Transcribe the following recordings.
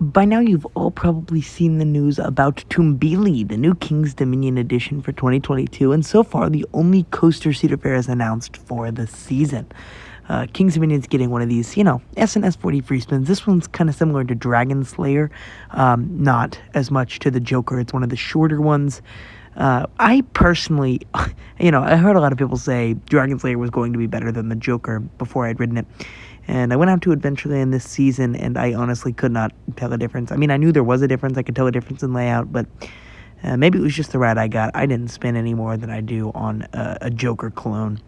By now, you've all probably seen the news about Tumbili, the new King's Dominion edition for 2022, and so far, the only coaster Cedar Fair has announced for the season. King's Dominion's getting one of these, S&S 40 free spins. This one's kind of similar to Dragon Slayer, not as much to the Joker. It's one of the shorter ones. I personally, I heard a lot of people say Dragon Slayer was going to be better than the Joker before I'd ridden it. And I went out to Adventureland this season, and I honestly could not tell a difference. I mean, I knew there was a difference. I could tell a difference in layout, but maybe it was just the ride I got. I didn't spend any more than I do on a Joker clone.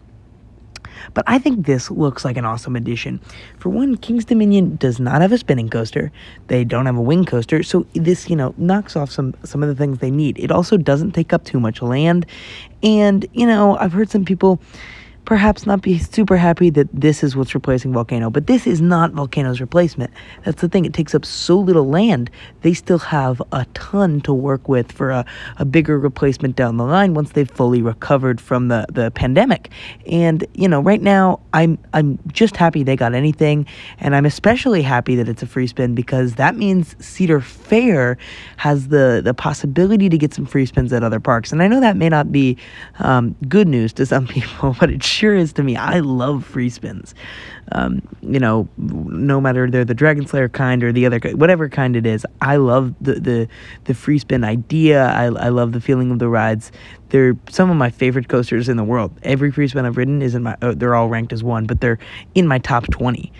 But I think this looks like an awesome addition. For one, King's Dominion does not have a spinning coaster. They don't have a wing coaster, so this, knocks off some of the things they need. It also doesn't take up too much land. And, I've heard some people perhaps not be super happy that this is what's replacing Volcano, but this is not Volcano's replacement. That's the thing. It takes up so little land. They still have a ton to work with for a bigger replacement down the line once they've fully recovered from the pandemic. And, right now, I'm just happy they got anything, and I'm especially happy that it's a free spin because that means Cedar Fair has the possibility to get some free spins at other parks. And I know that may not be good news to some people, but it sure is to me. I love free spins. No matter they're the Dragon Slayer kind or the other, whatever kind it is, I love the free spin idea. I love the feeling of the rides. They're some of my favorite coasters in the world. Every free spin I've ridden is in my, they're all ranked as one, but they're in my top 20,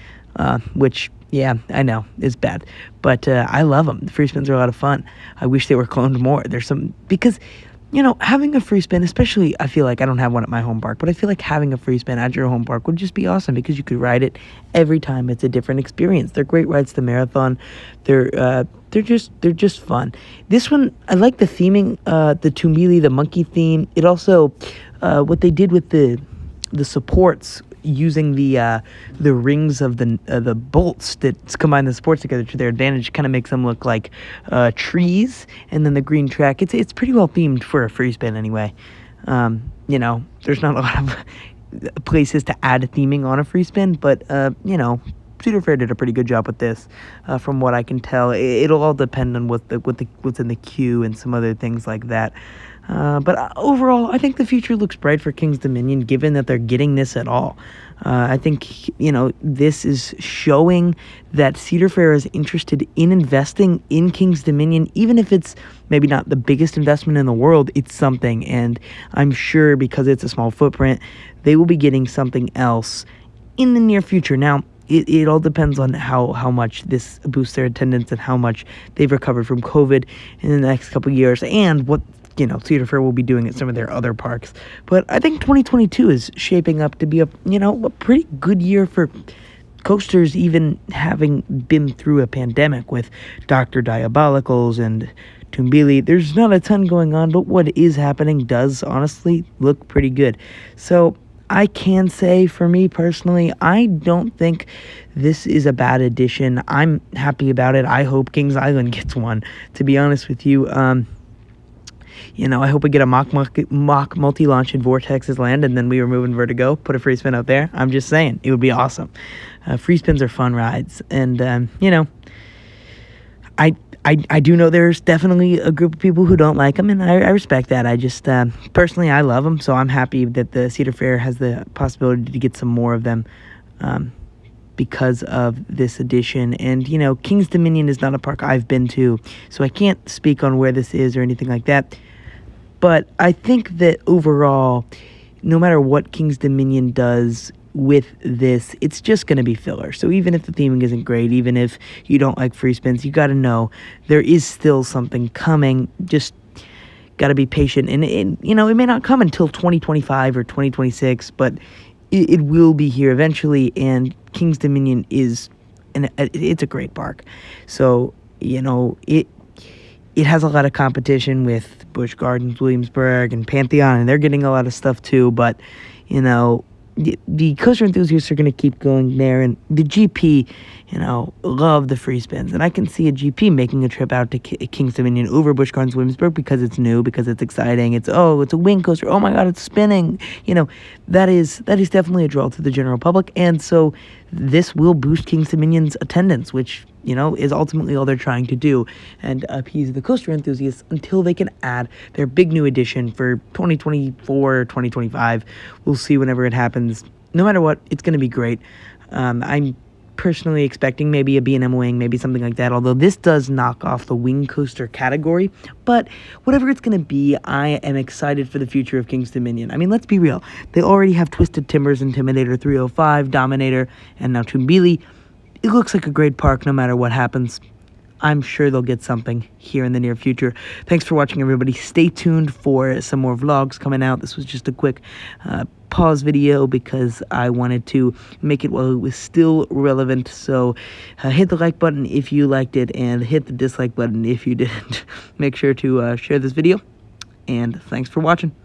which, yeah, I know, is bad. But I love them. The free spins are a lot of fun. I wish they were cloned more. There's some, because having a free spin, especially, I feel like I don't have one at my home park, but I feel like having a free spin at your home park would just be awesome because you could ride it every time. It's a different experience. They're great rides to marathon. They're just fun. This one, I like the theming, the Tumbili, the monkey theme. It also, what they did with the supports, using the rings of the bolts that combine the supports together to their advantage, kind of makes them look like trees, and then the green track. It's pretty well themed for a free spin anyway. There's not a lot of places to add theming on a free spin, but Cedar Fair did a pretty good job with this, from what I can tell. It'll all depend on what's in the queue and some other things like that. But overall, I think the future looks bright for King's Dominion, given that they're getting this at all. I think, this is showing that Cedar Fair is interested in investing in King's Dominion, even if it's maybe not the biggest investment in the world, it's something. And I'm sure because it's a small footprint, they will be getting something else in the near future. Now, it all depends on how much this boosts their attendance and how much they've recovered from COVID in the next couple of years, and what Cedar Fair will be doing at some of their other parks. But I think 2022 is shaping up to be a pretty good year for coasters, even having been through a pandemic with Dr. Diabolicals and Tumbili. There's not a ton going on, but what is happening does honestly look pretty good. So I can say, for me personally, I don't think this is a bad addition. I'm happy about it. I hope Kings Island gets one, to be honest with you. I hope we get a mock multi-launch in Vortex's land, and then we remove in Vertigo, put a free spin out there. I'm just saying, it would be awesome. Free spins are fun rides, and, I do know there's definitely a group of people who don't like them, and I respect that. I just, personally, I love them, so I'm happy that the Cedar Fair has the possibility to get some more of them, because of this edition. And, King's Dominion is not a park I've been to, so I can't speak on where this is or anything like that. But I think that overall, no matter what King's Dominion does with this, it's just going to be filler. So even if the theming isn't great, even if you don't like free spins, you got to know there is still something coming. Just got to be patient. And, it may not come until 2025 or 2026, but it will be here eventually. And King's Dominion it's a great park. So, it has a lot of competition with Busch Gardens, Williamsburg, and Pantheon, and they're getting a lot of stuff too. But, the coaster enthusiasts are going to keep going there, and the GP, love the free spins. And I can see a GP making a trip out to King's Dominion over Busch Gardens, Williamsburg, because it's new, because it's exciting. It's a wing coaster. Oh my God, it's spinning. That is definitely a draw to the general public. And so this will boost King's Dominion's attendance, which is ultimately all they're trying to do, and appease the coaster enthusiasts until they can add their big new edition for 2024 or 2025. We'll see whenever it happens. No matter what, it's going to be great. I'm personally expecting maybe a B&M wing, maybe something like that, although this does knock off the wing coaster category. But whatever it's going to be, I am excited for the future of King's Dominion. I mean, let's be real. They already have Twisted Timbers, Intimidator 305, Dominator, and now Tumbili. It looks like a great park no matter what happens. I'm sure they'll get something here in the near future. Thanks for watching, everybody. Stay tuned for some more vlogs coming out. This was just a quick pause video because I wanted to make it while it was still relevant. So hit the like button if you liked it, and hit the dislike button if you didn't. Make sure to share this video, and thanks for watching.